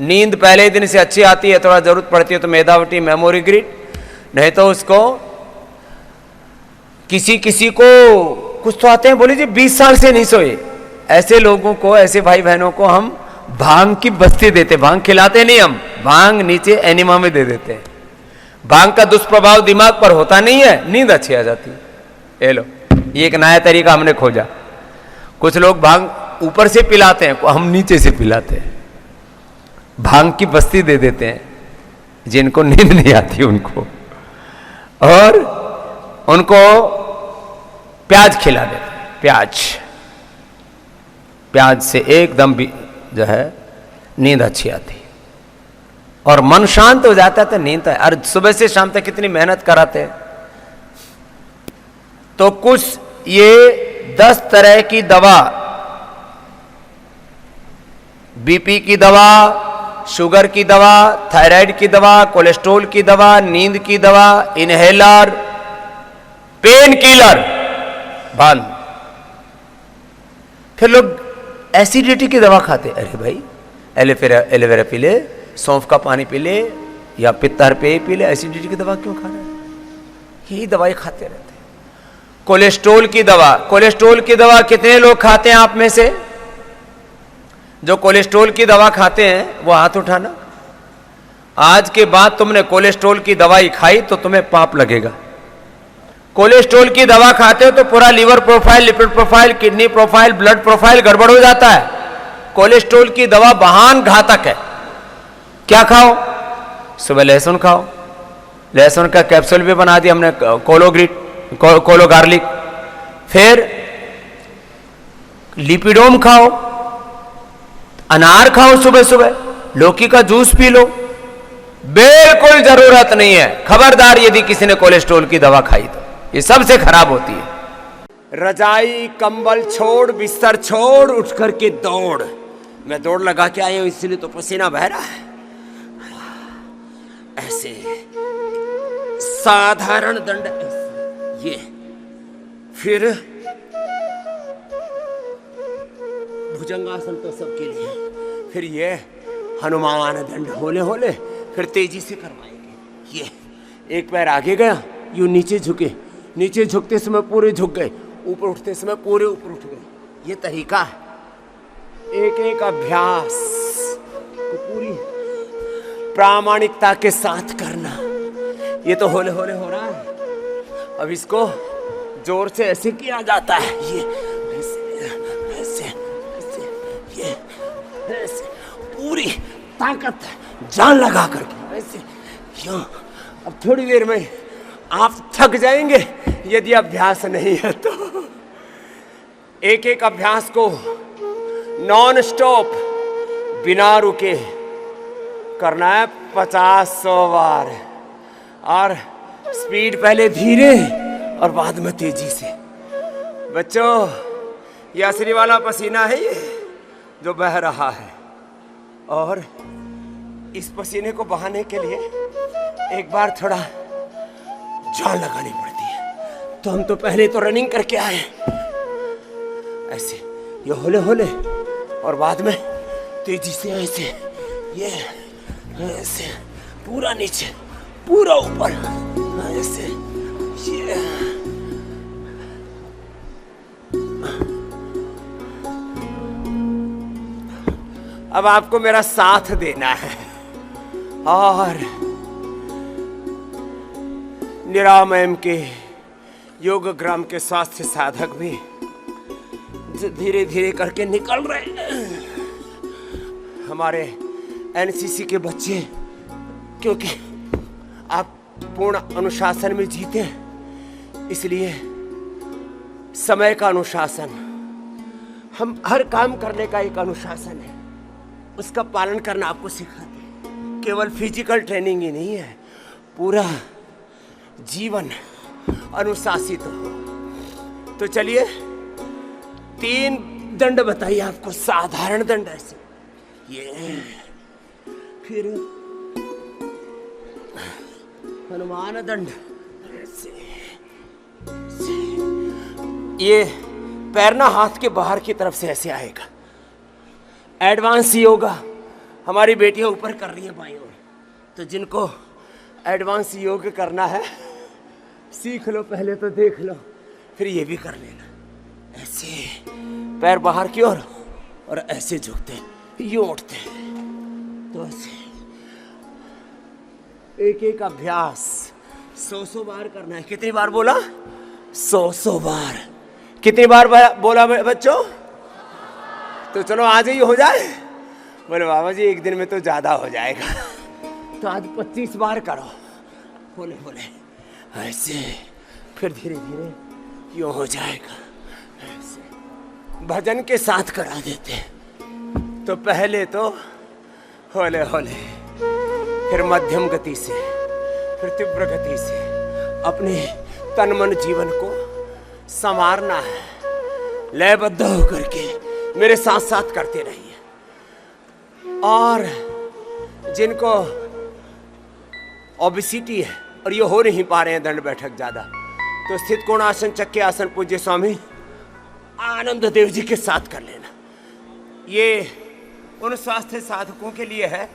नींद पहले दिन से अच्छी आती है, थोड़ा जरूरत पड़ती है तो मेधावटी मेमोरी ग्रिड, नहीं तो उसको किसी किसी को कुछ तो आते हैं बोले जी 20 साल से नहीं सोए, ऐसे लोगों को, ऐसे भाई बहनों को हम भांग की बस्ती देते, भांग खिलाते नहीं, हम भांग नीचे एनिमा में दे देते हैं। भांग का दुष्प्रभाव दिमाग पर होता नहीं है, नींद अच्छी आ जाती है। ये लो, ये एक नया तरीका हमने खोजा। कुछ लोग भांग ऊपर से पिलाते हैं, हम नीचे से पिलाते हैं, भांग की बस्ती दे देते हैं जिनको नींद नहीं आती उनको, और उनको प्याज खिला देते हैं। प्याज से एकदम भी जो है नींद अच्छी आती है और मन शांत हो जाता है, तो नींद है। और सुबह से शाम तक कितनी मेहनत कराते हैं। तो कुछ ये 10 तरह की दवा, बीपी की दवा, शुगर की दवा, थायराइड की दवा, कोलेस्ट्रॉल की दवा, नींद की दवा, इनहेलर, पेन किलर बंद। फिर लोग एसिडिटी की दवा खाते, अरे भाई एलोवेरा पी ले, सौंफ का पानी पी ले, या पित्तर पे पी ले, एसिडिटी की दवा क्यों खा रहे हैं? यही दवाई खाते रहते हैं। कोलेस्ट्रॉल की दवा कितने लोग खाते हैं आप में से? जो कोलेस्ट्रॉल की दवा खाते हैं वो हाथ उठाना। आज के बाद तुमने कोलेस्ट्रॉल की दवाई खाई तो तुम्हें पाप लगेगा। कोलेस्ट्रॉल की दवा खाते हो तो पूरा liver profile, lipid profile, kidney profile, blood profile गड़बड़ हो जाता है। कोलेस्ट्रॉल की दवा महान घातक है। क्या खाओ? सुबह लहसुन खाओ, लहसुन का कैप्सूल भी बना दिया हमने, कोलो गार्लिक। फिर लिपिडोम खाओ, अनार खाओ सुबह सुबह, लौकी का जूस पी लो। बिल्कुल जरूरत नहीं है। खबरदार यदि किसी ने कोलेस्ट्रॉल की दवा खाई तो ये सबसे खराब होती है। रजाई कंबल छोड़, बिस्तर छोड़, उठ करके दौड़। मैं दौड़ लगा के आया हूं इसलिए तो पसीना बह रहा है। ऐसे साधारण दंड, ये फिर भुजंगासन तो सबके लिए, फिर ये हनुमान दंड होले होले, फिर तेजी से करवाएंगे। ये एक पैर आगे गया, यूं नीचे झुके, नीचे झुकते समय पूरे झुक गए, ऊपर उठते समय पूरे ऊपर उठ गए। ये तरीका है। एक एक अभ्यास तो पूरी प्रामाणिकता के साथ करना। ये तो होले होले हो रहा है, अब इसको जोर से ऐसे किया जाता है। ये ऐसे ऐसे ऐसे, ये ऐसे पूरी ताकत जान लगा करके ऐसे। अब थोड़ी देर में आप थक जाएंगे यदि अभ्यास नहीं है तो। एक एक अभ्यास को नॉन स्टॉप बिना रुके करना है 50-100 बार, और स्पीड पहले धीरे और बाद में तेजी से। बच्चों, ये असली वाला पसीना है ये जो बह रहा है, और इस पसीने को बहाने के लिए एक बार थोड़ा जान लगानी पड़ती है। तो हम तो पहले तो रनिंग करके आए ऐसे, ये होले होले, और बाद में तेजी से ऐसे, ये ऐसे पूरा नीचे पूरा ऊपर ऐसे, ये अब आपको मेरा साथ देना है। और निरामयम के योगग्राम के स्वास्थ्य साधक भी धीरे धीरे करके निकल रहे हैं। हमारे एनसीसी के बच्चे, क्योंकि आप पूर्ण अनुशासन में जीते हैं, इसलिए समय का अनुशासन, हम हर काम करने का एक अनुशासन है, उसका पालन करना आपको सिखाते हैं। केवल फिजिकल ट्रेनिंग ही नहीं है, पूरा जीवन अनुशासित हो। तो चलिए 3 दंड बताइए आपको, साधारण दंड ऐसे, ये फिर हनुमान दंड ऐसे, ये पैर ना हाथ के बाहर की तरफ से ऐसे आएगा। एडवांस योगा हमारी बेटियां ऊपर कर रही हैं बाईं ओर। तो जिनको एडवांस योग करना है सीख लो, पहले तो देख लो, फिर ये भी कर लेना। ऐसे पैर बाहर की ओर और ऐसे झुकते, यूं उठते। तो ऐसे एक एक अभ्यास 100 बार करना है। कितनी बार बोला? 100 बार। कितनी बार बोला बच्चों? तो चलो आज ही हो जाए। बोले बाबा जी एक दिन में तो ज्यादा हो जाएगा। तो आज 25 बार करो। बोले बोले ऐसे, फिर धीरे धीरे यूं हो जाएगा। ऐसे भजन के साथ करा देते। तो पहले तो होले होले, फिर मध्यम गति से, फिर तीव्र गति से अपने तन मन जीवन को संवारना है। लयबद्ध होकर के मेरे साथ साथ करते रहिए। और जिनको ओबेसिटी है और ये हो नहीं पा रहे हैं दंड बैठक ज्यादा, तो स्थित कोणासन, चक्के आसन पूज्य स्वामी आनंद देव जी के साथ कर लेना। ये उन स्वास्थ्य साधकों के लिए है